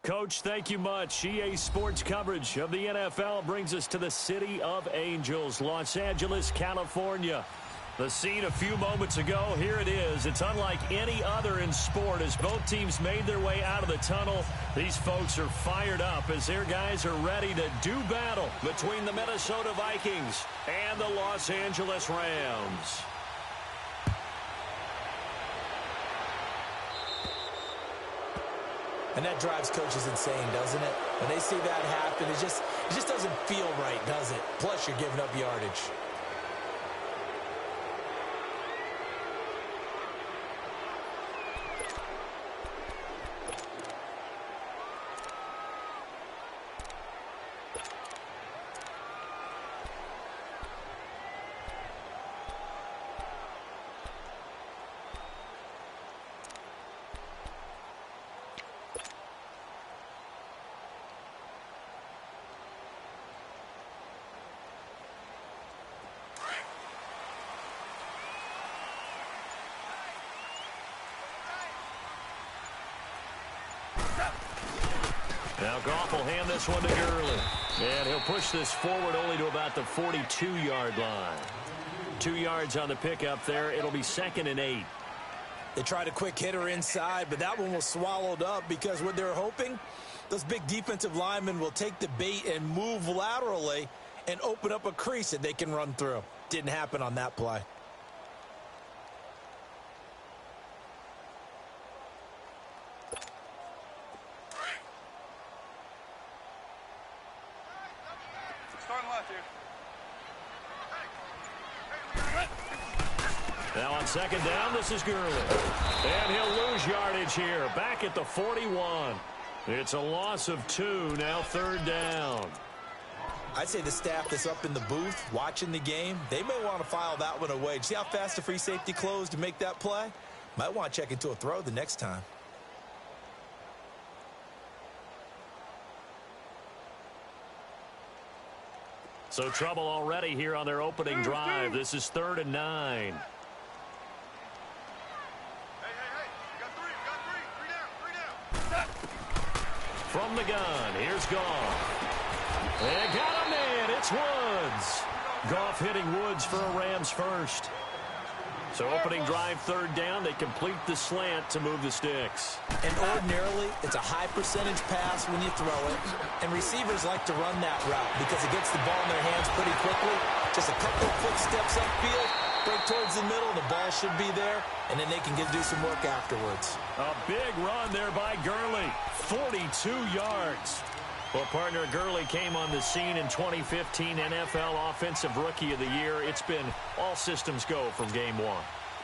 Coach, thank you much. EA Sports coverage of the NFL brings us to the City of Angels, Los Angeles, California. The scene a few moments ago, here it is. It's unlike any other in sport as both teams made their way out of the tunnel. These folks are fired up as their guys are ready to do battle between the Minnesota Vikings and the Los Angeles Rams. And that drives coaches insane, doesn't it? When they see that happen, it just doesn't feel right, does it? Plus, you're giving up yardage. Now Goff will hand this one to Gurley. And he'll push this forward only to about the 42-yard line. 2 yards on the pickup there. It'll be 2nd and 8. They tried a quick hitter inside, but that one was swallowed up because what they're hoping, those big defensive linemen will take the bait and move laterally and open up a crease that they can run through. Didn't happen on that play. Now on 2nd down, this is Gurley. And he'll lose yardage here, back at the 41. It's a loss of 2, now 3rd down. I'd say the staff that's up in the booth watching the game, they may want to file that one away. See how fast the free safety closed to make that play? Might want to check into a throw the next time. So trouble already here on their opening drive. This is 3rd and 9. From the gun, here's Goff. And got him in, it's Woods. Goff hitting Woods for a Rams first. So opening drive, 3rd down, they complete the slant to move the sticks. And ordinarily, it's a high percentage pass when you throw it. And receivers like to run that route because it gets the ball in their hands pretty quickly. Just a couple of quick steps upfield, break towards the middle, the ball should be there, and then they can do some work afterwards. A big run there by Gurley, 42 yards. Well, partner, Gurley came on the scene in 2015 NFL Offensive Rookie of the Year. It's been all systems go from game 1.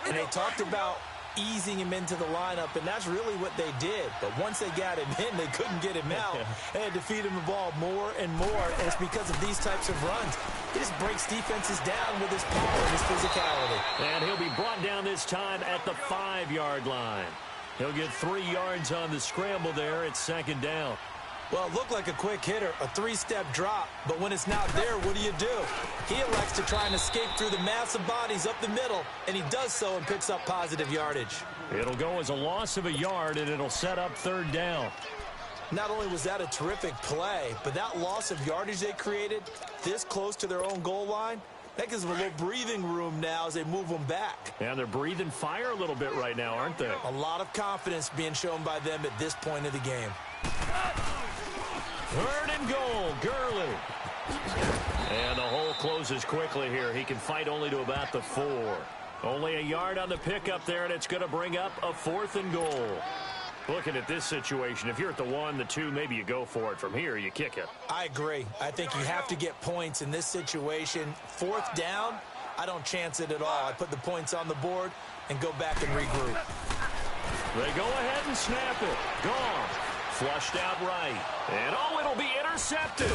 And they talked about easing him into the lineup, and that's really what they did. But once they got him in, they couldn't get him out. They had to feed him the ball more and more, and it's because of these types of runs. He just breaks defenses down with his power and his physicality. And he'll be brought down this time at the 5-yard line. He'll get 3 yards on the scramble there at 2nd down. Well, it looked like a quick hitter, a 3-step drop, but when it's not there, what do? He elects to try and escape through the massive bodies up the middle, and he does so and picks up positive yardage. It'll go as a loss of a yard, and it'll set up 3rd down. Not only was that a terrific play, but that loss of yardage they created this close to their own goal line, that gives them a little breathing room now as they move them back. And they're breathing fire a little bit right now, aren't they? A lot of confidence being shown by them at this point of the game. 3rd and goal, Gurley. And the hole closes quickly here. He can fight only to about the 4. Only a yard on the pickup there, and it's going to bring up a 4th and goal. Looking at this situation, if you're at the 1, the 2, maybe you go for it. From here, you kick it. I agree. I think you have to get points in this situation. 4th down, I don't chance it at all. I put the points on the board and go back and regroup. They go ahead and snap it. Gone. Flushed out right. And, oh, it'll be intercepted.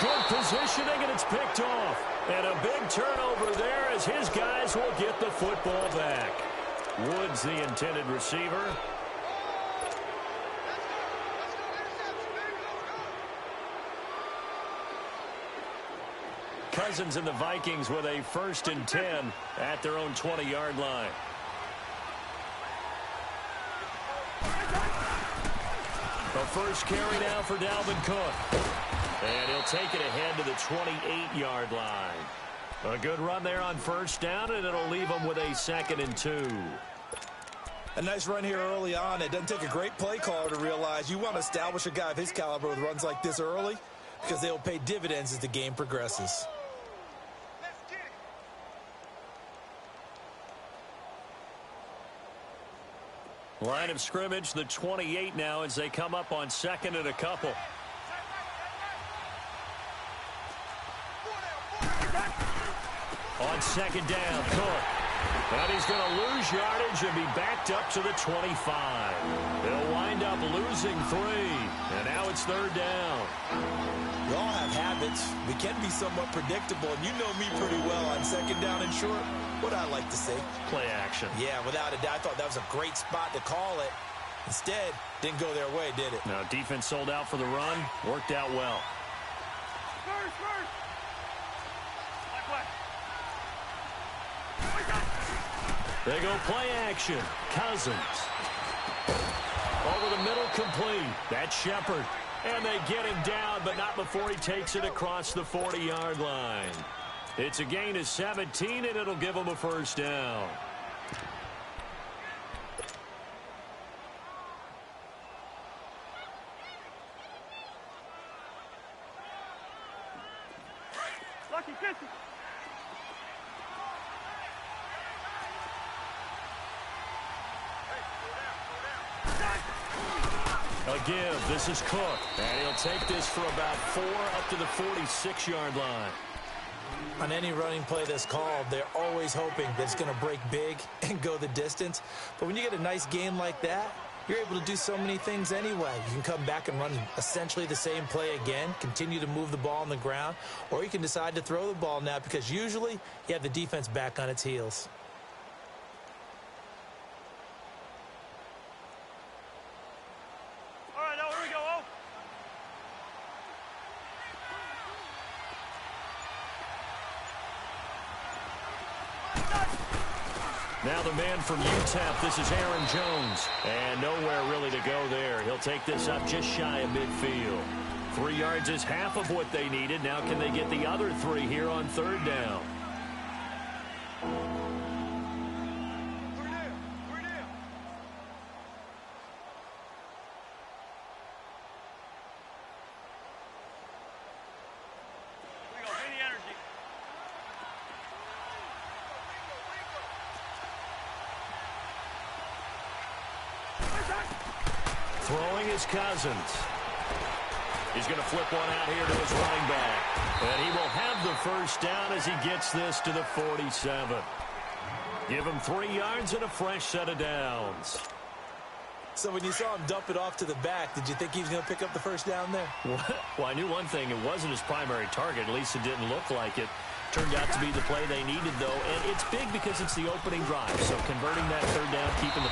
Good positioning, and it's picked off. And a big turnover there as his guys will get the football back. Woods, the intended receiver. Cousins and the Vikings with a 1st and 10 at their own 20-yard line. A first carry now for Dalvin Cook. And he'll take it ahead to the 28-yard line. A good run there on first down, and it'll leave him with a 2nd and 2. A nice run here early on. It doesn't take a great play caller to realize you want to establish a guy of his caliber with runs like this early because they'll pay dividends as the game progresses. Line of scrimmage, the 28 now as they come up on 2nd and a couple. On 2nd down, Cook. And he's going to lose yardage and be backed up to the 25. They'll wind up losing 3. And now it's 3rd down. We all have habits. We can be somewhat predictable. And you know me pretty well on 2nd down and short. What I like to say. Play action. Yeah, without a doubt. I thought that was a great spot to call it. Instead, didn't go their way, did it? Now, defense sold out for the run. Worked out well. They go play action. Cousins. Over the middle, complete. That's Shepard. And they get him down, but not before he takes it across the 40-yard line. It's a gain of 17, and it'll give him a first down. Lucky 50. A give. This is Cook. And he'll take this for about 4 up to the 46-yard line. On any running play that's called, they're always hoping that it's going to break big and go the distance. But when you get a nice game like that, you're able to do so many things anyway. You can come back and run essentially the same play again, continue to move the ball on the ground, or you can decide to throw the ball now because usually you have the defense back on its heels. All right, now here we go. Oh. Now the man from UTEP, this is Aaron Jones. And nowhere really to go there. He'll take this up just shy of midfield. 3 yards is half of what they needed. Now can they get the other 3 here on 3rd down? Throwing is Cousins. He's going to flip one out here to his running back. And he will have the first down as he gets this to the 47. Give him 3 yards and a fresh set of downs. So when you saw him dump it off to the back, did you think he was going to pick up the first down there? Well, I knew one thing. It wasn't his primary target. At least it didn't look like it. Turned out to be the play they needed, though, and it's big because it's the opening drive. So converting that 3rd down, keeping the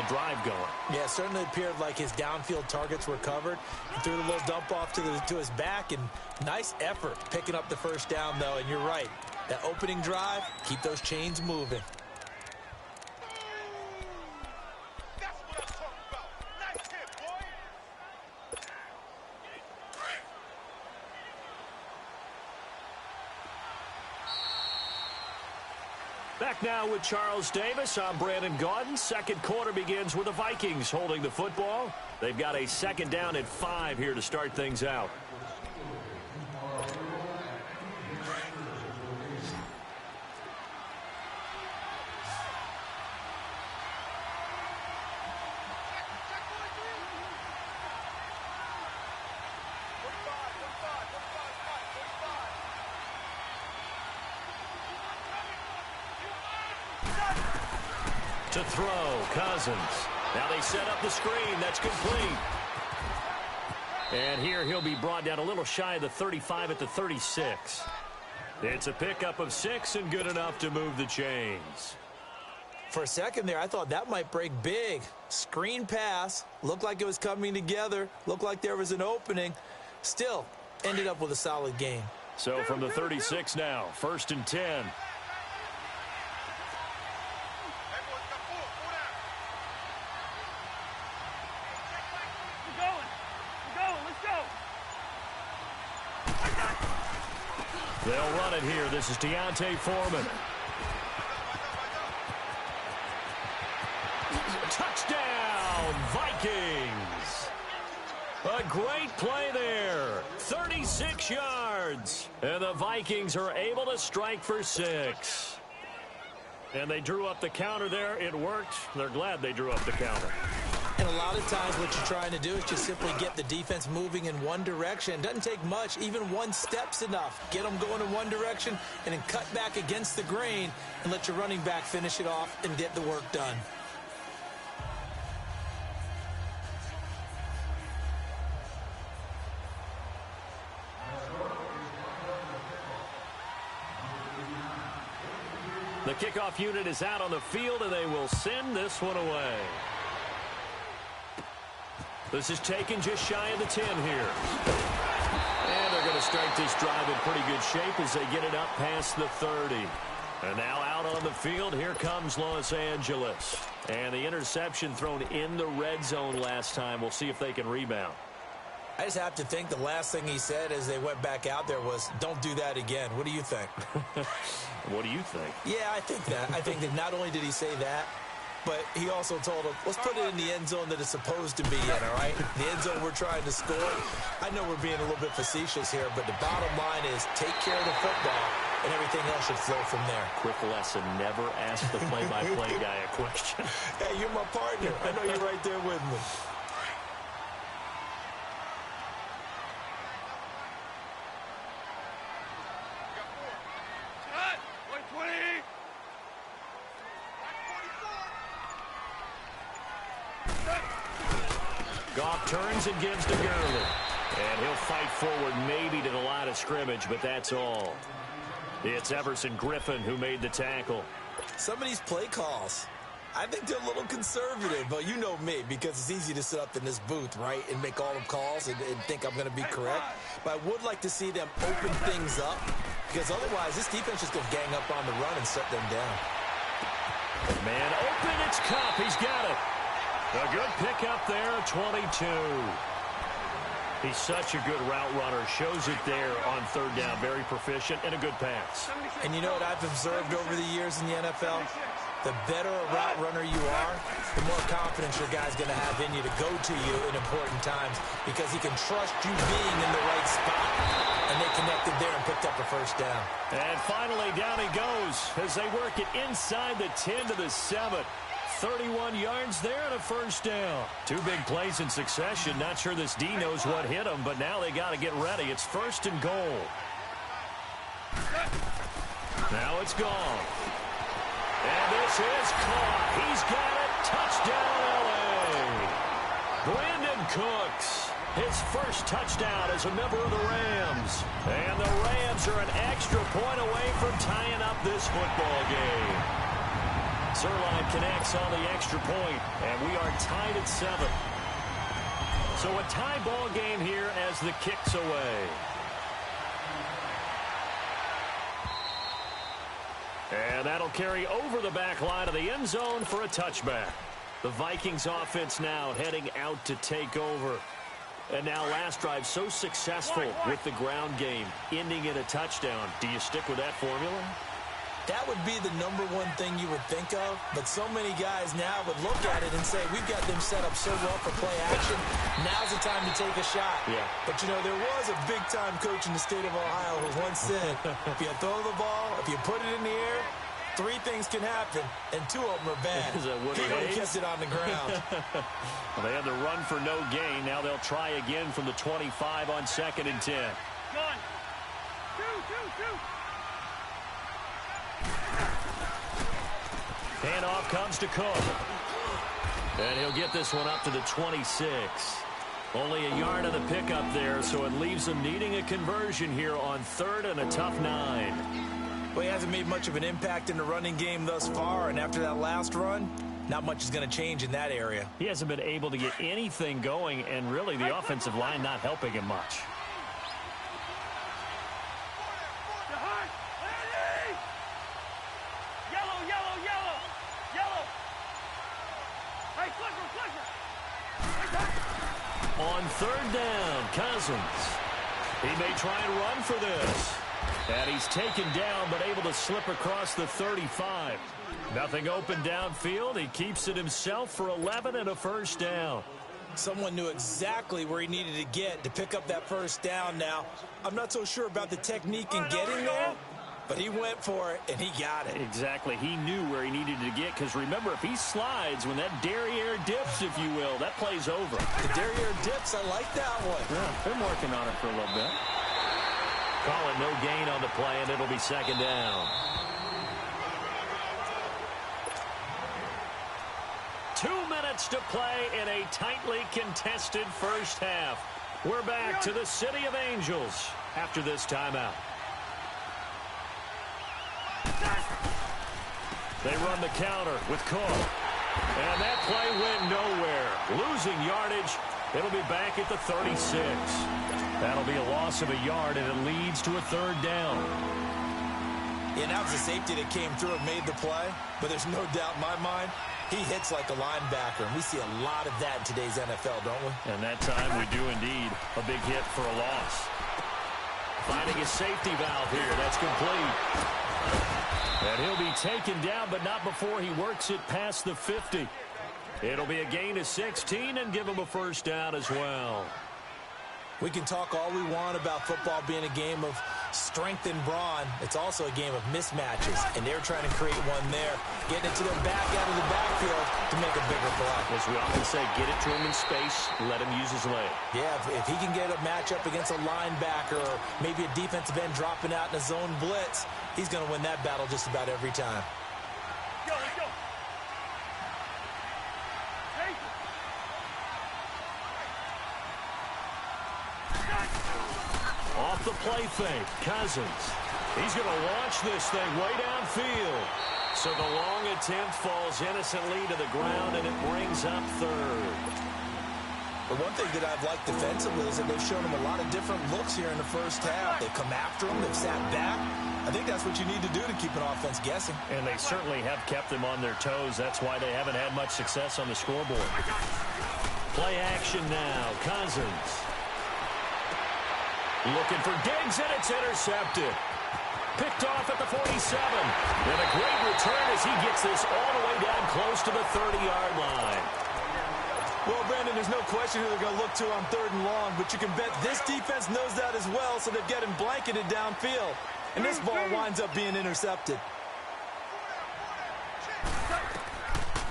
drive going. Yeah, it certainly appeared like his downfield targets were covered. He threw a little dump off to his back, and nice effort picking up the first down, though. And you're right, that opening drive, keep those chains moving. Back now with Charles Davis. I'm Brandon Gaudin. Second quarter begins with the Vikings holding the football. They've got a 2nd down at 5 here to start things out. To throw, Cousins. Now they set up the screen. That's complete. And here he'll be brought down a little shy of the 35 at the 36. It's a pickup of 6 and good enough to move the chains. For a second there, I thought that might break big. Screen pass. Looked like it was coming together. Looked like there was an opening. Still, ended up with a solid gain. So from the 36 now, 1st and 10. They'll run it here. This is Deontay Foreman. Touchdown, Vikings. A great play there. 36 yards. And the Vikings are able to strike for 6. And they drew up the counter there. It worked. They're glad they drew up the counter. And a lot of times what you're trying to do is just simply get the defense moving in one direction. It doesn't take much. Even one step's enough. Get them going in one direction and then cut back against the grain and let your running back finish it off and get the work done. The kickoff unit is out on the field, and they will send this one away. This is taken just shy of the 10 here. And they're going to start this drive in pretty good shape as they get it up past the 30. And now out on the field, here comes Los Angeles. And the interception thrown in the red zone last time. We'll see if they can rebound. I just have to think the last thing he said as they went back out there was, don't do that again. What do you think? What do you think? Yeah, I think that. I think that not only did he say that, but he also told him, let's put it in the end zone that it's supposed to be in, all right? The end zone we're trying to score. I know we're being a little bit facetious here, but the bottom line is take care of the football, and everything else should flow from there. Quick lesson, never ask the play-by-play guy a question. Hey, you're my partner. I know you're right there with me. Goff turns and gives to Gurley. And he'll fight forward maybe to the line of scrimmage, but that's all. It's Everson Griffin who made the tackle. Some of these play calls, I think they're a little conservative, but you know me, because it's easy to sit up in this booth, right, and make all the calls and think I'm going to be correct. But I would like to see them open things up, because otherwise this defense is going to gang up on the run and shut them down. Man open, it's Kupp. He's got it. A good pickup there, 22. He's such a good route runner. Shows it there on third down. Very proficient and a good pass. And you know what I've observed over the years in the NFL? The better a route runner you are, the more confidence your guy's going to have in you to go to you in important times because he can trust you being in the right spot. And they connected there and picked up a first down. And finally, down he goes as they work it inside the 10 to the 7. 31 yards there and a first down. Two big plays in succession. Not sure this D knows what hit him, but now they got to get ready. It's first and goal. Now it's gone. And this is caught. He's got it. Touchdown, L.A. Brandon Cooks. His first touchdown as a member of the Rams. And the Rams are an extra point away from tying up this football game. Zerline connects on the extra point, and we are tied at 7. So a tie ball game here as the kick's away. And that'll carry over the back line of the end zone for a touchback. The Vikings offense now heading out to take over. And now last drive so successful with the ground game, ending in a touchdown. Do you stick with that formula? That would be the number one thing you would think of, but so many guys now would look at it and say, we've got them set up so well for play action. Now's the time to take a shot. Yeah. But, you know, there was a big-time coach in the state of Ohio who once said, if you throw the ball, if you put it in the air, 3 things can happen, and 2 of them are bad. Is that Woody he Hayes? kept it on the ground. Well, they had to run for no gain. Now they'll try again from the 25 on 2nd and 10. One, two. Handoff comes to Cook. And he'll get this one up to the 26. Only a yard of the pickup there, so it leaves them needing a conversion here on 3rd and a tough 9. Well, he hasn't made much of an impact in the running game thus far, and after that last run, not much is going to change in that area. He hasn't been able to get anything going, and really the offensive line not helping him much. Yellow. On 3rd down, Cousins. He may try and run for this. And he's taken down, but able to slip across the 35. Nothing open downfield. He keeps it himself for 11 and a first down. Someone knew exactly where he needed to get to pick up that first down now. I'm not so sure about the technique in getting there, but he went for it, and he got it. Exactly. He knew where he needed to get, because remember, if he slides, when that derriere dips, if you will, that play's over. The derriere dips, I like that one. Yeah, been working on it for a little bit. Call it no gain on the play, and it'll be second down. 2 minutes to play in a tightly contested first half. We're back to the City of Angels after this timeout. They run the counter with Cook. And that play went nowhere. Losing yardage. It'll be back at the 36. That'll be a loss of a yard, and it leads to a third down. Yeah, that was a safety that came through and made the play, but there's no doubt in my mind, he hits like a linebacker, and we see a lot of that in today's NFL, don't we? And that time we do indeed. A big hit for a loss. Finding a safety valve here. That's complete. And he'll be taken down, but not before he works it past the 50. It'll be a gain of 16 and give him a first down as well. We can talk all we want about football being a game of strength and brawn. It's also a game of mismatches, and they're trying to create one there, getting it to their back out of the backfield to make a bigger play. As we often say, get it to him in space, let him use his leg. Yeah, if he can get a matchup against a linebacker or maybe a defensive end dropping out in a zone blitz, he's going to win that battle just about every time. Let's go. Off the play fake, Cousins. He's going to launch this thing way downfield. So the long attempt falls innocently to the ground, and it brings up third. The one thing that I've liked defensively is that they've shown him a lot of different looks here in the first half. They've come after him. They've sat back. I think that's what you need to do to keep an offense guessing. And they certainly have kept them on their toes. That's why they haven't had much success on the scoreboard. Play action now. Cousins. Looking for Diggs, and it's intercepted. Picked off at the 47. And a great return as he gets this all the way down close to the 30-yard line. Well, Brandon, there's no question who they're going to look to on 3rd and long, but you can bet this defense knows that as well, so they've got him blanketed downfield. And this ball winds up being intercepted.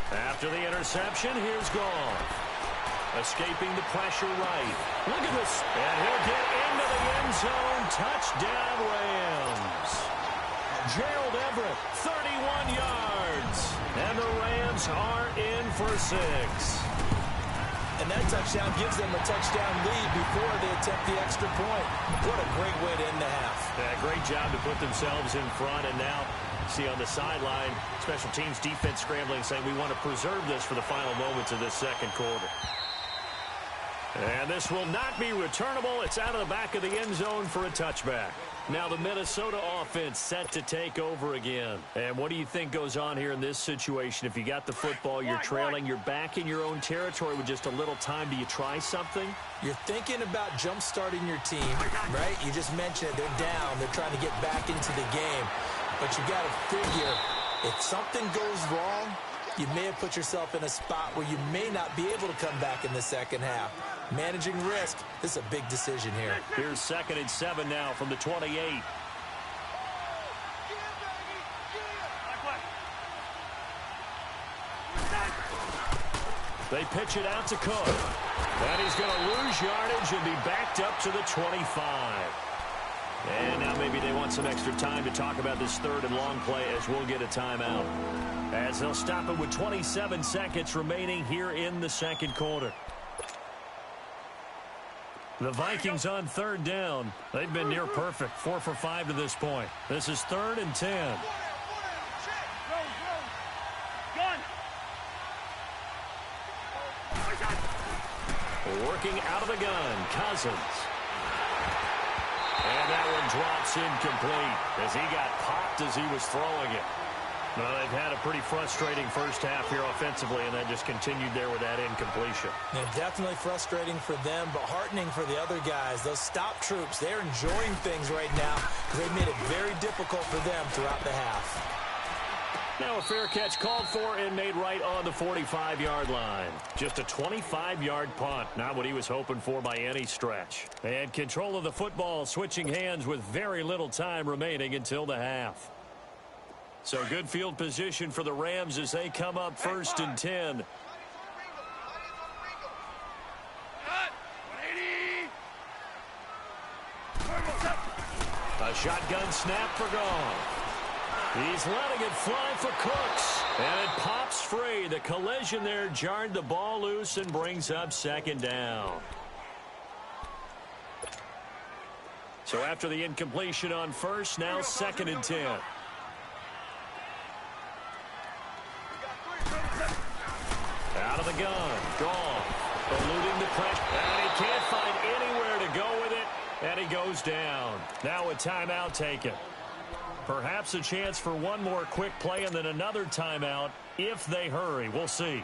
After the interception, here's Goff. Escaping the pressure right. Look at this. And he'll get into the end zone. Touchdown, Rams. Gerald Everett, 31 yards. And the Rams are in for 6. And that touchdown gives them a touchdown lead before they attempt the extra point. What a great way to end the half. Yeah, great job to put themselves in front. And now, see on the sideline, special teams defense scrambling, saying we want to preserve this for the final moments of this second quarter. And this will not be returnable. It's out of the back of the end zone for a touchback. Now the Minnesota offense set to take over again. And what do you think goes on here in this situation? If you got the football, you're trailing, you're back in your own territory with just a little time. Do you try something? You're thinking about jump-starting your team, right? You just mentioned it. They're down. They're trying to get back into the game. But you got to figure, if something goes wrong, you may have put yourself in a spot where you may not be able to come back in the second half. Managing risk, this is a big decision here. Here's 2nd and 7 now from the 28. They pitch it out to Cook. And he's going to lose yardage and be backed up to the 25. And now maybe they want some extra time to talk about this 3rd and long play as we'll get a timeout. As they'll stop it with 27 seconds remaining here in the second quarter. The Vikings on 3rd down. They've been near perfect. 4 for 5 to this point. This is 3rd and 10. Working out of the gun, Cousins. And that one drops incomplete as he got popped as he was throwing it. Well, they've had a pretty frustrating first half here offensively, and that just continued there with that incompletion. Yeah, definitely frustrating for them, but heartening for the other guys. Those stop troops, they're enjoying things right now because they've made it very difficult for them throughout the half. Now a fair catch called for and made right on the 45-yard line. Just a 25-yard punt, not what he was hoping for by any stretch. And control of the football switching hands with very little time remaining until the half. So good field position for the Rams as they come up 1st and 10. A shotgun snap for Goff. He's letting it fly for Cooks. And it pops free. The collision there jarred the ball loose and brings up 2nd down. So after the incompletion on 1st, now 2nd and 10. Out of the gun. Goff eluding the pressure. And he can't find anywhere to go with it. And he goes down. Now a timeout taken. Perhaps a chance for one more quick play and then another timeout if they hurry. We'll see.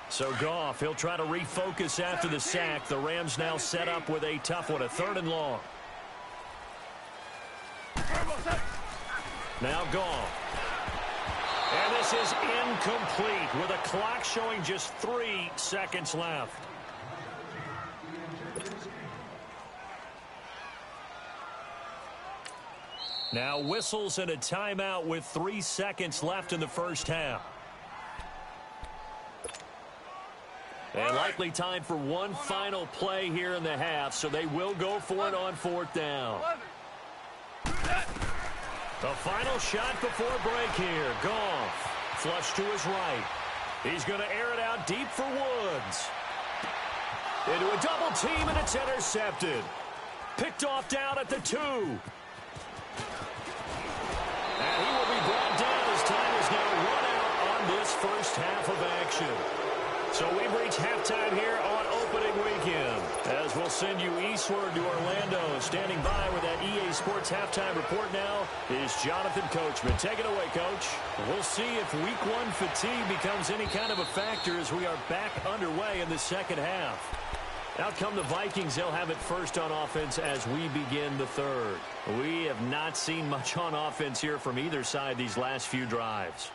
So Goff, he'll try to refocus after the sack. The Rams now set up with a tough one, a 3rd and long. Now Goff. And this is incomplete with a clock showing just 3 seconds left. Now whistles and a timeout with 3 seconds left in the first half. And likely time for one final play here in the half, so they will go for it on 4th down. The final shot before break here. Goff, flush to his right. He's going to air it out deep for Woods. Into a double team, and it's intercepted. Picked off down at the 2. And he will be brought down as time is now run out on this first half of action. So we've reached halftime here on opening weekend. As we'll send you eastward to Orlando. Standing by with that EA Sports halftime report now is Jonathan Coachman. Take it away, Coach. We'll see if week 1 fatigue becomes any kind of a factor as we are back underway in the second half. Out come the Vikings. They'll have it first on offense as we begin the 3rd. We have not seen much on offense here from either side these last few drives.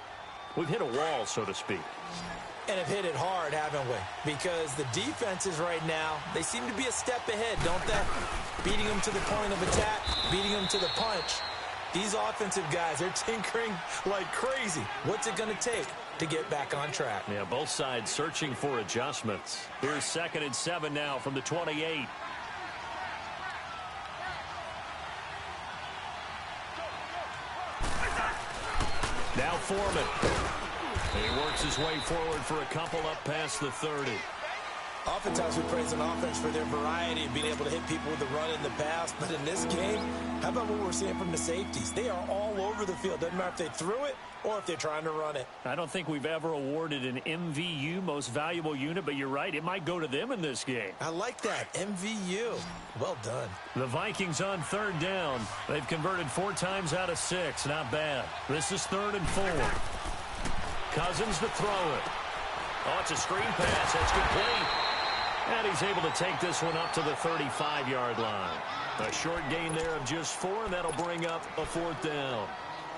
We've hit a wall, so to speak. And have hit it hard, haven't we? Because the defenses right now, they seem to be a step ahead, don't they? Beating them to the point of attack, beating them to the punch. These offensive guys, they're tinkering like crazy. What's it going to take to get back on track? Yeah, both sides searching for adjustments. Here's 2nd and 7 now from the 28. Now Foreman. He works his way forward for a couple up past the 30. Oftentimes we praise an offense for their variety of being able to hit people with the run in the pass. But in this game, how about what we're seeing from the safeties? They are all over the field. Doesn't matter if they threw it or if they're trying to run it. I don't think we've ever awarded an MVU, most valuable unit, but you're right. It might go to them in this game. I like that. MVU. Well done. The Vikings on 3rd down. They've converted 4 times out of 6. Not bad. This is 3rd and 4. Cousins to throw it. Oh, it's a screen pass. That's complete. And he's able to take this one up to the 35-yard line. A short gain there of just 4, and that'll bring up a 4th down.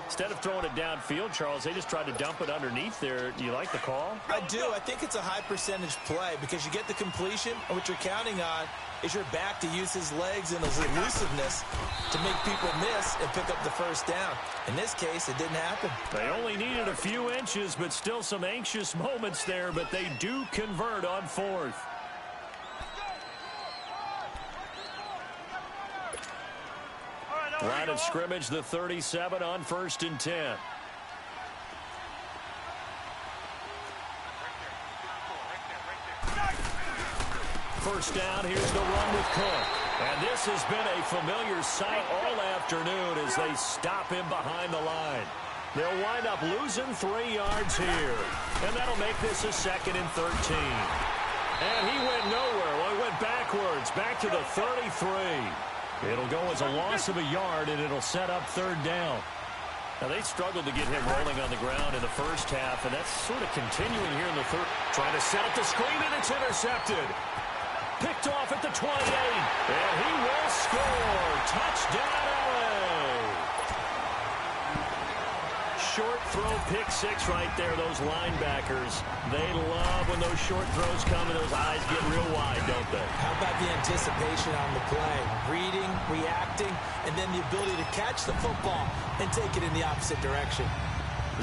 Instead of throwing it downfield, Charles, they just tried to dump it underneath there. Do you like the call? I do. I think it's a high-percentage play because you get the completion, and what you're counting on is your back to use his legs and his elusiveness to make people miss and pick up the first down. In this case, it didn't happen. They only needed a few inches, but still some anxious moments there, but they do convert on 4th. Line of scrimmage, the 37 on 1st and 10. First down, here's the run with Cook. And this has been a familiar sight all afternoon as they stop him behind the line. They'll wind up losing 3 yards here. And that'll make this a 2nd and 13. And he went nowhere. Well, he went backwards, back to the 33. It'll go as a loss of a yard, and it'll set up 3rd down. Now, they struggled to get him rolling on the ground in the first half, and that's sort of continuing here in the third. Trying to set up the screen, and it's intercepted. Picked off at the 28, and he will score. Touchdown, LA. Short throw, pick six right there, those linebackers. They love when those short throws come and those eyes get real wide, don't they? How about the anticipation on the play? Reading, reacting, and then the ability to catch the football and take it in the opposite direction.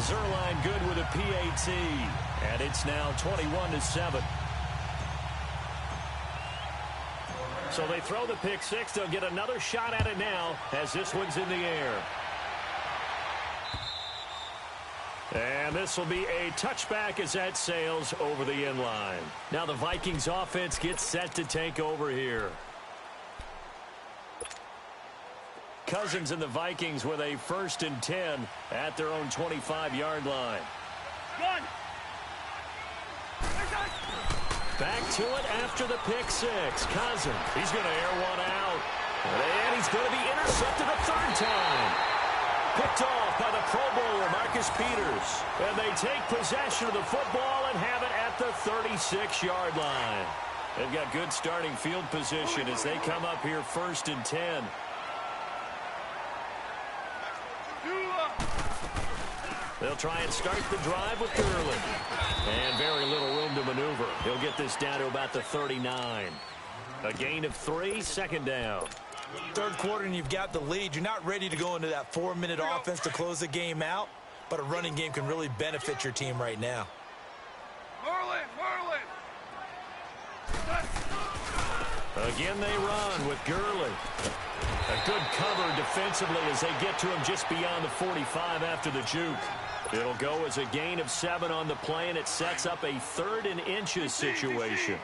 Zerline good with a PAT, and it's now 21-7. So they throw the pick six. They'll get another shot at it now as this one's in the air. And this will be a touchback as that sails over the end line. Now the Vikings offense gets set to take over here. Cousins and the Vikings with a 1st and 10 at their own 25-yard line. Run. Back to it after the pick six. Cousins, he's going to air one out. And he's going to be intercepted a third time. Picked off by the Pro Bowler, Marcus Peters. And they take possession of the football and have it at the 36-yard line. They've got good starting field position as they come up here 1st and 10. They'll try and start the drive with Gurley. And very little room to maneuver. He'll get this down to about the 39. A gain of 3, 2nd down. Third quarter and you've got the lead. You're not ready to go into that 4-minute offense to close the game out, but a running game can really benefit your team right now. Merlin. Again they run with Gurley. A good cover defensively as they get to him just beyond the 45 after the juke. It'll go as a gain of 7 on the play, and it sets up a 3rd and inches situation.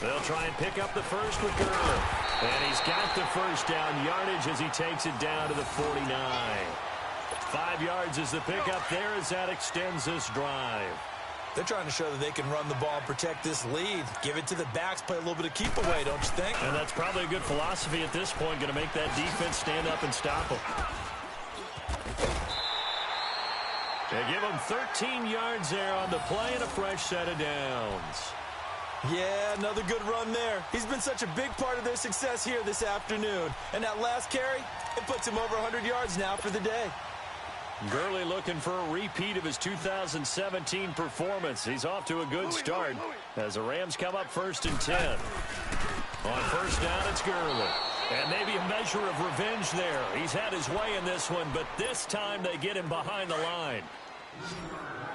They'll try and pick up the first with Gurley. And he's got the first down yardage as he takes it down to the 49. 5 yards is the pickup there as that extends this drive. They're trying to show that they can run the ball, protect this lead. Give it to the backs, play a little bit of keep away, don't you think? And that's probably a good philosophy at this point, going to make that defense stand up and stop them. They give him 13 yards there on the play and a fresh set of downs. Yeah, another good run there. He's been such a big part of their success here this afternoon. And that last carry, it puts him over 100 yards now for the day. Gurley looking for a repeat of his 2017 performance. He's off to a good start as the Rams come up 1st and 10. On 1st down, it's Gurley. And maybe a measure of revenge there. He's had his way in this one, but this time they get him behind the line.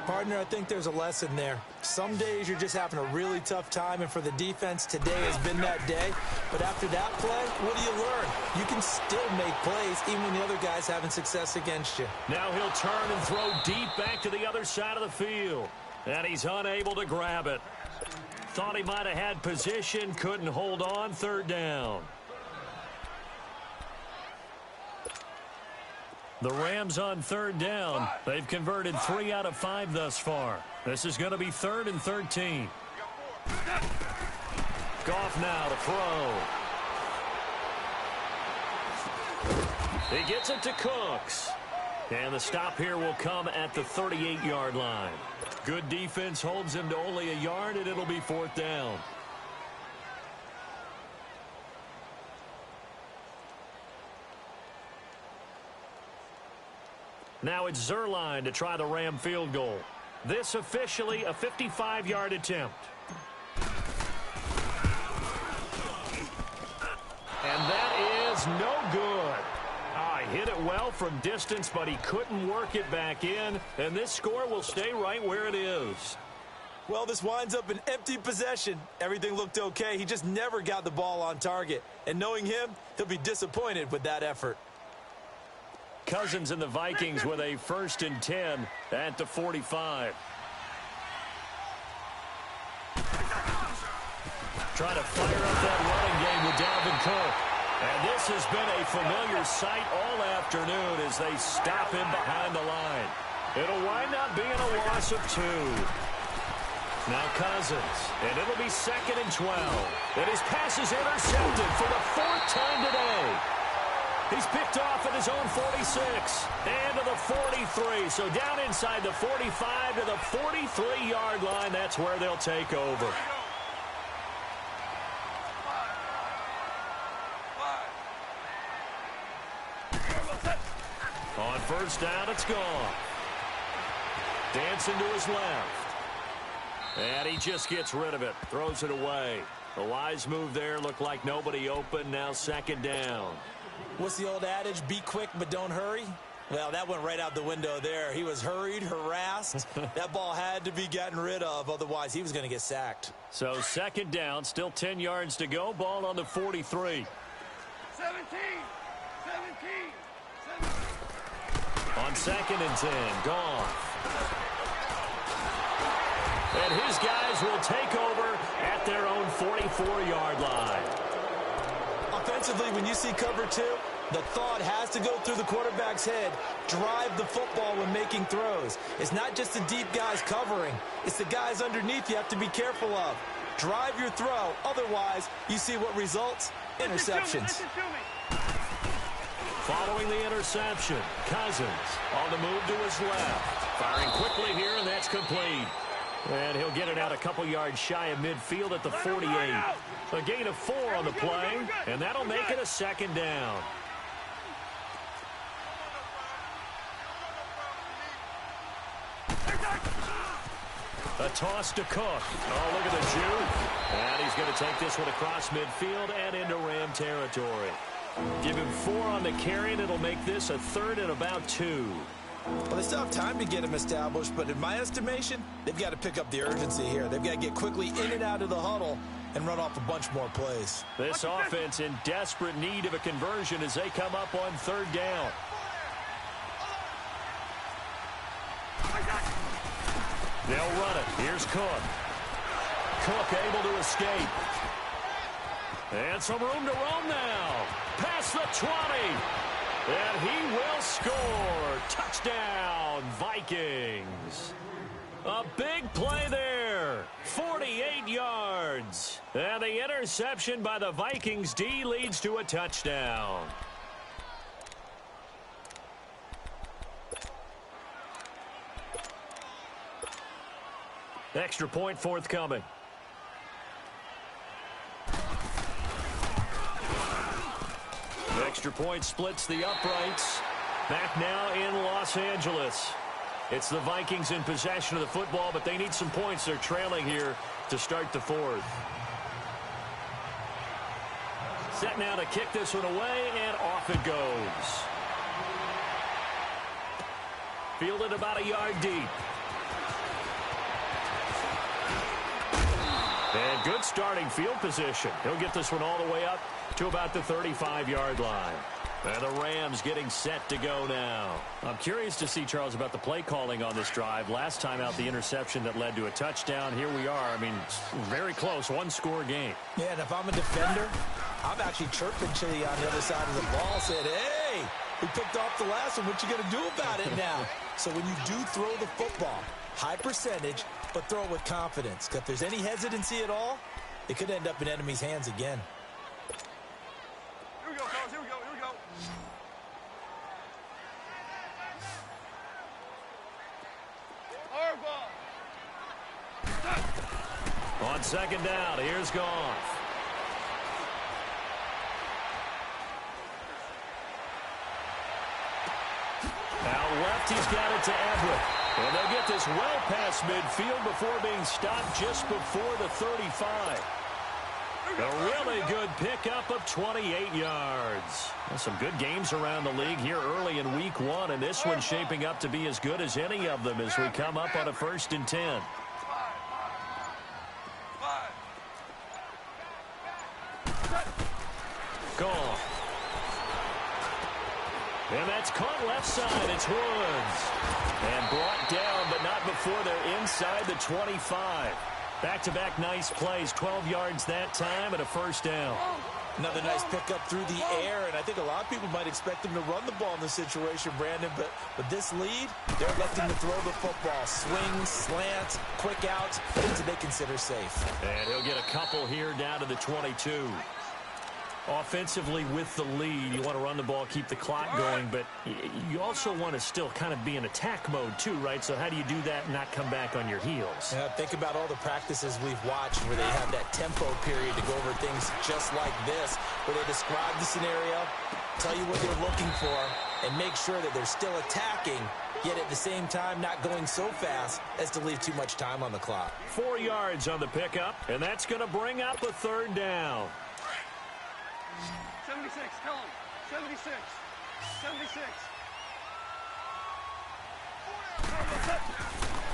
Partner, I think there's a lesson there. Some days you're just having a really tough time, and for the defense, today has been that day. But after that play, what do you learn? You can still make plays even when the other guy's having success against you. Now he'll turn and throw deep back to the other side of the field. And he's unable to grab it. Thought he might have had position, couldn't hold on, 3rd down. The Rams on 3rd down. They've converted 3 out of 5 thus far. This is going to be 3rd and 13. Goff now to throw. He gets it to Cooks. And the stop here will come at the 38-yard line. Good defense holds him to only a yard, and it'll be 4th down. Now it's Zerline to try the Ram field goal. This officially a 55-yard attempt. And that is no good. He hit it well from distance, but he couldn't work it back in. And this score will stay right where it is. Well, this winds up an empty possession. Everything looked okay. He just never got the ball on target. And knowing him, he'll be disappointed with that effort. Cousins and the Vikings with a 1st and 10 at the 45. Trying to fire up that running game with Dalvin Cook. And this has been a familiar sight all afternoon as they stop him behind the line. It'll wind up being a loss of 2. Now Cousins, and it'll be 2nd and 12. And his pass is intercepted for the 4th time today. He's picked off at his own 46 and to the 43. So down inside the 45 to the 43-yard line. That's where they'll take over. On 1st down, it's gone. Dancing to his left. And he just gets rid of it. Throws it away. A wise move there. Looked like nobody open. Now 2nd down. What's the old adage? Be quick, but don't hurry. Well, that went right out the window there. He was hurried, harassed. That ball had to be gotten rid of. Otherwise, he was going to get sacked. So 2nd down. Still 10 yards to go. Ball on the 43. 17. On 2nd and 10. Gone. And his guys will take over at their own 44-yard line. Offensively, when you see cover 2, the thought has to go through the quarterback's head. Drive the football when making throws. It's not just the deep guys covering. It's the guys underneath you have to be careful of. Drive your throw. Otherwise, you see what results? Interceptions. Following the interception, Cousins on the move to his left. Firing quickly here, and that's complete. And he'll get it out a couple yards shy of midfield at the 48. A gain of 4 on the play, and that'll make it a 2nd down. A toss to Cook. Oh, look at the juke. And he's going to take this one across midfield and into Ram territory. Give him 4 on the carry, and it'll make this a 3rd and about 2. Well, they still have time to get him established, but in my estimation, they've got to pick up the urgency here. They've got to get quickly in and out of the huddle and run off a bunch more plays. This offense in desperate need of a conversion as they come up on 3rd down. They'll run it. Here's Cook. Cook able to escape. And some room to roam now. Past the 20. And he will score. Touchdown, Vikings. A big play there. 48 yards. And the interception by the Vikings D leads to a touchdown. Extra point forthcoming. Extra point splits the uprights. Back now in Los Angeles. It's the Vikings in possession of the football, but they need some points. They're trailing here to start the 4th. Set now to kick this one away, and off it goes. Fielded about a yard deep. And good starting field position. He'll get this one all the way up to about the 35-yard line. And the Rams getting set to go now. I'm curious to see, Charles, about the play calling on this drive. Last time out, the interception that led to a touchdown. Here we are. I mean, very close, one-score game. Yeah, and if I'm a defender, I'm actually chirping Chili on the other side of the ball, said, hey, we picked off the last one. What you going to do about it now? So when you do throw the football, high percentage, but throw it with confidence. Because if there's any hesitancy at all, it could end up in enemy's hands again. Here we go, fellas. Here we go. Here we go. Our ball. On 2nd down, here's Goff. Now left, he's got it to Everett. And they'll get this well past midfield before being stopped just before the 35. A really good pickup of 28 yards. Well, some good games around the league here early in week 1, and this one's shaping up to be as good as any of them as we come up on a 1st and 10. Gone. And that's caught left side. It's Woods. And brought down, but not before they're inside the 25. Back-to-back nice plays. 12 yards that time and a 1st down. Another nice pickup through the air, and I think a lot of people might expect him to run the ball in this situation, Brandon, but with this lead, they're electing to throw the football. Swings, slants, quick outs, things that they consider safe. And he'll get a couple here down to the 22. Offensively with the lead, you want to run the ball, keep the clock going, but you also want to still kind of be in attack mode too, right? So how do you do that and not come back on your heels? Yeah, think about all the practices we've watched where they have that tempo period to go over things just like this, where they describe the scenario, tell you what they're looking for, and make sure that they're still attacking, yet at the same time not going so fast as to leave too much time on the clock. 4 yards on the pickup, and that's going to bring up a third down. 76, tell him. 76. 76.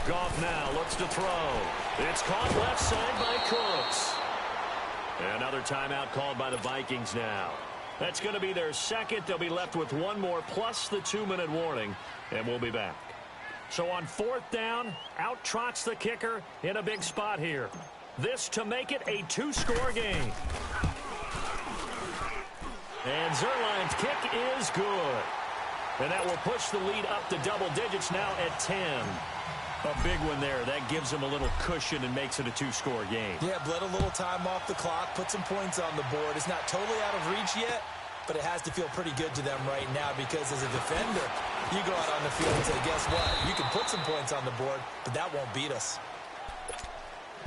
Goff now looks to throw. It's caught left side by Cooks. Another timeout called by the Vikings now. That's going to be their second. They'll be left with one more plus the 2-minute warning, and we'll be back. So on fourth down, out trots the kicker in a big spot here. This to make it a 2-score game. And Zerline's kick is good. And that will push the lead up to double digits now at 10. A big one there. That gives them a little cushion and makes it a 2-score game. Yeah, bled a little time off the clock, put some points on the board. It's not totally out of reach yet, but it has to feel pretty good to them right now because as a defender, you go out on the field and say, guess what? You can put some points on the board, but that won't beat us.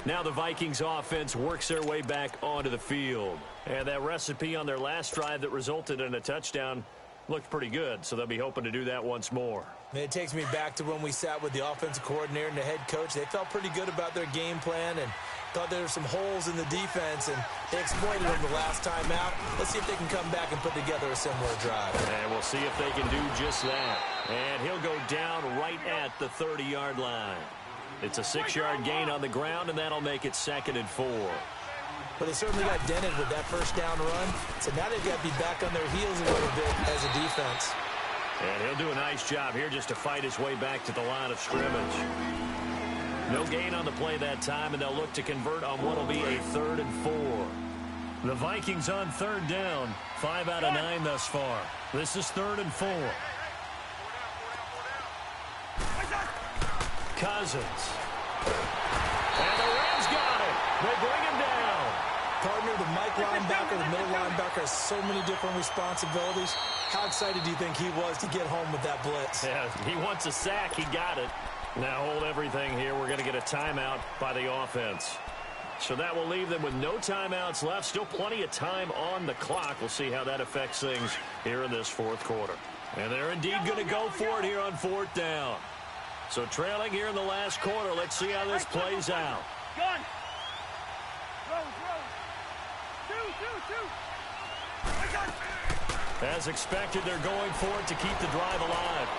Now the Vikings offense works their way back onto the field. And that recipe on their last drive that resulted in a touchdown looked pretty good, so they'll be hoping to do that once more. It takes me back to when we sat with the offensive coordinator and the head coach. They felt pretty good about their game plan and thought there were some holes in the defense, and they exploited them the last time out. Let's see if they can come back and put together a similar drive. And we'll see if they can do just that. And he'll go down right at the 30-yard line. It's a 6-yard gain on the ground, and that'll make it 2nd and 4. But they certainly got dented with that first down run. So now they've got to be back on their heels a little bit as a defense. And he'll do a nice job here just to fight his way back to the line of scrimmage. No gain on the play that time, and they'll look to convert on what will be a 3rd and 4. The Vikings on 3rd down, 5 out of 9 thus far. This is 3rd and 4. Cousins. And the Rams got it. They bring him down. Partner, the Mike linebacker, the middle linebacker has so many different responsibilities. How excited do you think he was to get home with that blitz? Yeah, he wants a sack. He got it. Now hold everything here. We're going to get a timeout by the offense. So that will leave them with no timeouts left. Still plenty of time on the clock. We'll see how that affects things here in this 4th quarter. And they're indeed going to go for it here on 4th down. So trailing here in the last quarter. Let's see how this plays out. Gun. Two. As expected, they're going for it to keep the drive alive.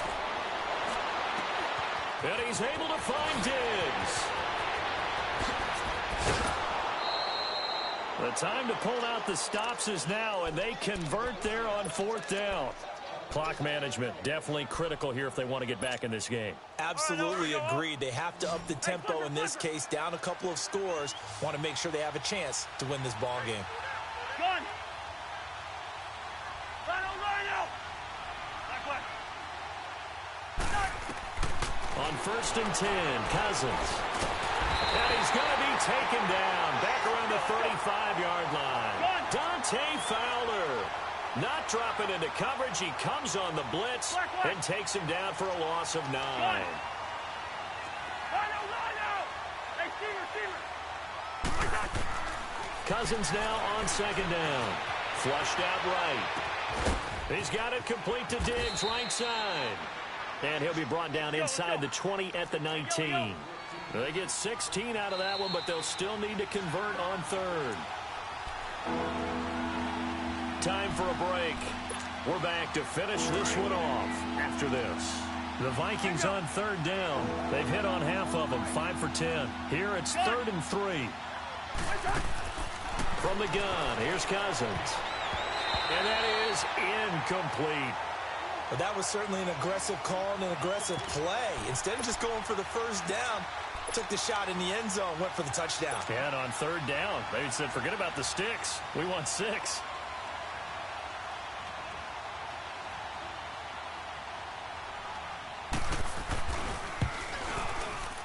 And he's able to find Diggs. The time to pull out the stops is now, and they convert there on 4th down. Clock management definitely critical here if they want to get back in this game. Absolutely agreed. They have to up the tempo in this case, down a couple of scores. Want to make sure they have a chance to win this ball game. Gun. Rhino. On 1st and 10, Cousins. And he's going to be taken down back around the 35-yard line. Dante Fowler. Not dropping into coverage. He comes on the blitz and takes him down for a loss of 9. Rhino. Hey, receiver. Cousins now on 2nd down. Flushed out right. He's got it complete to Diggs, right side. And he'll be brought down inside the 20 at the 19. They get 16 out of that one, but they'll still need to convert on 3rd. Time for a break. We're back to finish this one off after this. The Vikings on 3rd down. They've hit on half of them, 5 for 10. Here it's 3rd and 3. From the gun, here's Cousins. And that is incomplete. But that was certainly an aggressive call and an aggressive play. Instead of just going for the first down, took the shot in the end zone, went for the touchdown. And on 3rd down, they said, forget about the sticks. We want 6.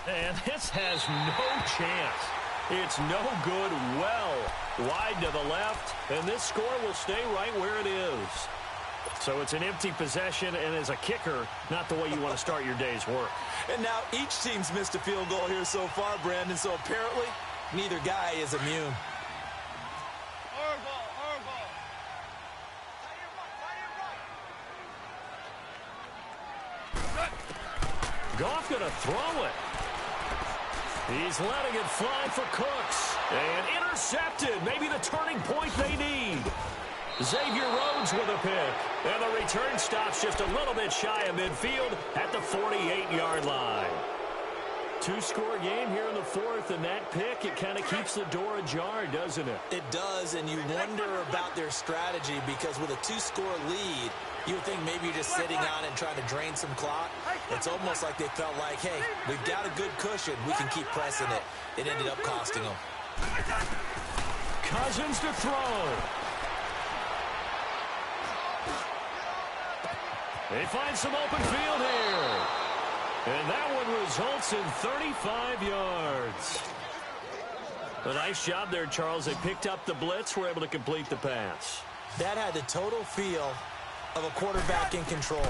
And this has no chance. It's no good, well wide to the left, and this score will stay right where it is. So it's an empty possession, and as a kicker, not the way you want to start your day's work. And now each team's missed a field goal here so far, Brandon, so apparently neither guy is immune. Goff going to throw it. He's letting it fly for Cooks. And intercepted. Maybe the turning point they need. Xavier Rhodes with a pick. And the return stops just a little bit shy of midfield at the 48-yard line. Two-score game here in the fourth, and that pick, it kind of keeps the door ajar, doesn't it? It does, and you wonder about their strategy because with a two-score lead, you would think maybe you're just sitting on it and trying to drain some clock. It's almost like they felt like, hey, we've got a good cushion. We can keep pressing it. It ended up costing them. Cousins to throw. They find some open field here. And that one results in 35 yards. A nice job there, Charles. They picked up the blitz, were able to complete the pass. That had the total feel of a quarterback in control.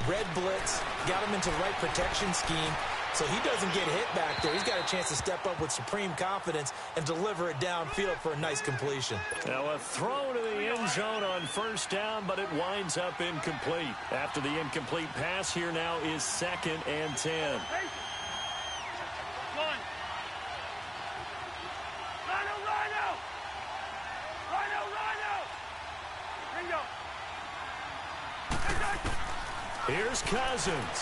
Red blitz, got him into the right protection scheme, so he doesn't get hit back there. He's got a chance to step up with supreme confidence and deliver it downfield for a nice completion. Now a throw to the end zone on first down, but it winds up incomplete. After the incomplete pass, here now is 2nd and 10. Here's Cousins.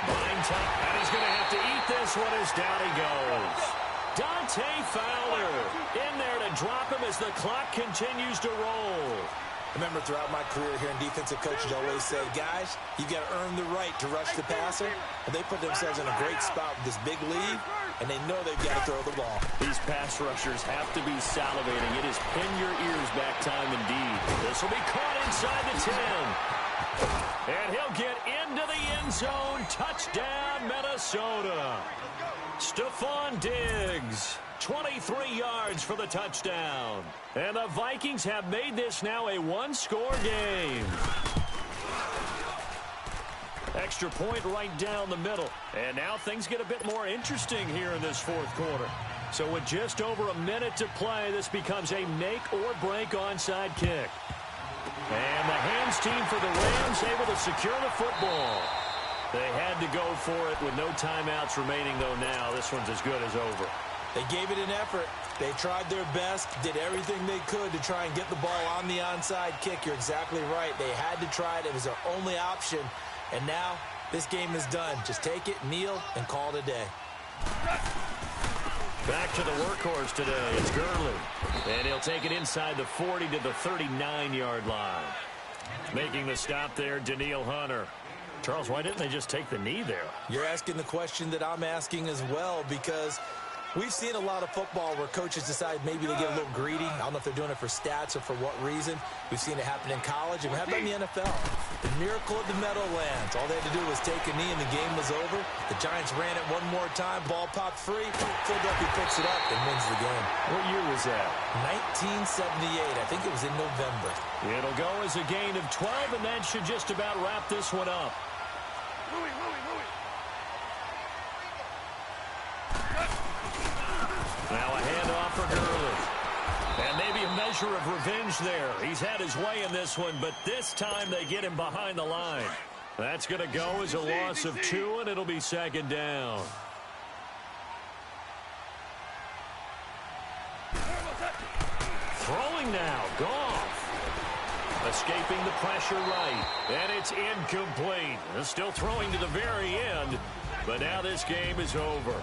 Blind top, and he's going to have to eat this one as down he goes. Dante Fowler in there to drop him as the clock continues to roll. I remember throughout my career here in defensive coaches always say, guys, you got to earn the right to rush the passer. And they put themselves in a great spot with this big lead, and they know they've got to throw the ball. These pass rushers have to be salivating. It is pin your ears back time indeed. This will be caught inside the 10. And he'll get into the end zone. Touchdown, Minnesota. Stephon Diggs, 23 yards for the touchdown. And the Vikings have made this now a one-score game. Extra point right down the middle. And now things get a bit more interesting here in this fourth quarter. So with just over a minute to play, this becomes a make-or-break onside kick. And the hands team for the Rams able to secure the football. They had to go for it with no timeouts remaining, though now. This one's as good as over. They gave it an effort. They tried their best, did everything they could to try and get the ball on the onside kick. You're exactly right. They had to try it. It was their only option. And now this game is done. Just take it, kneel, and call it a day. Back to the workhorse today. It's Gurley. And he'll take it inside the 40 to the 39-yard line. Making the stop there, Danielle Hunter. Charles, why didn't they just take the knee there? You're asking the question that I'm asking as well, because we've seen a lot of football where coaches decide maybe they get a little greedy. I don't know if they're doing it for stats or for what reason. We've seen it happen in college, and we have it in the NFL. The miracle of the Meadowlands. All they had to do was take a knee, and the game was over. The Giants ran it one more time. Ball popped free. Philadelphia picks it up and wins the game. What year was that? 1978. I think it was in November. It'll go as a gain of 12, and that should just about wrap this one up. Now a handoff for Gurley. And maybe a measure of revenge there. He's had his way in this one, but this time they get him behind the line. That's going to go as a loss of 2, and it'll be 2nd down. Throwing now, Goff. Escaping the pressure right, and it's incomplete. Still throwing to the very end, but now this game is over.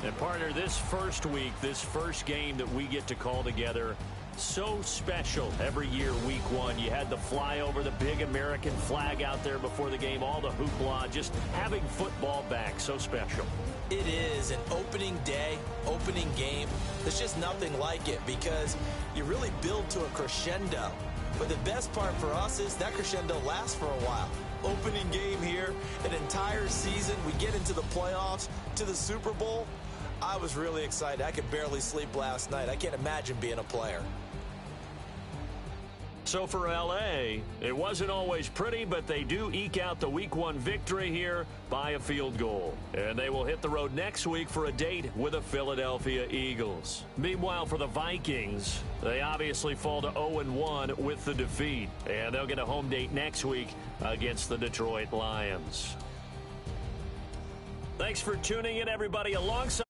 And partner, this first week, this first game that we get to call together, so special every year, week 1. You had the flyover, the big American flag out there before the game, all the hoopla, just having football back, so special. It is an opening day, opening game. There's just nothing like it because you really build to a crescendo. But the best part for us is that crescendo lasts for a while. opening game here, an entire season. We get into the playoffs, to the Super Bowl. I was really excited. I could barely sleep last night. I can't imagine being a player. So for L.A., it wasn't always pretty, but they do eke out the Week 1 victory here by a field goal. And they will hit the road next week for a date with the Philadelphia Eagles. Meanwhile, for the Vikings, they obviously fall to 0-1 with the defeat. And they'll get a home date next week against the Detroit Lions. Thanks for tuning in, everybody. Alongside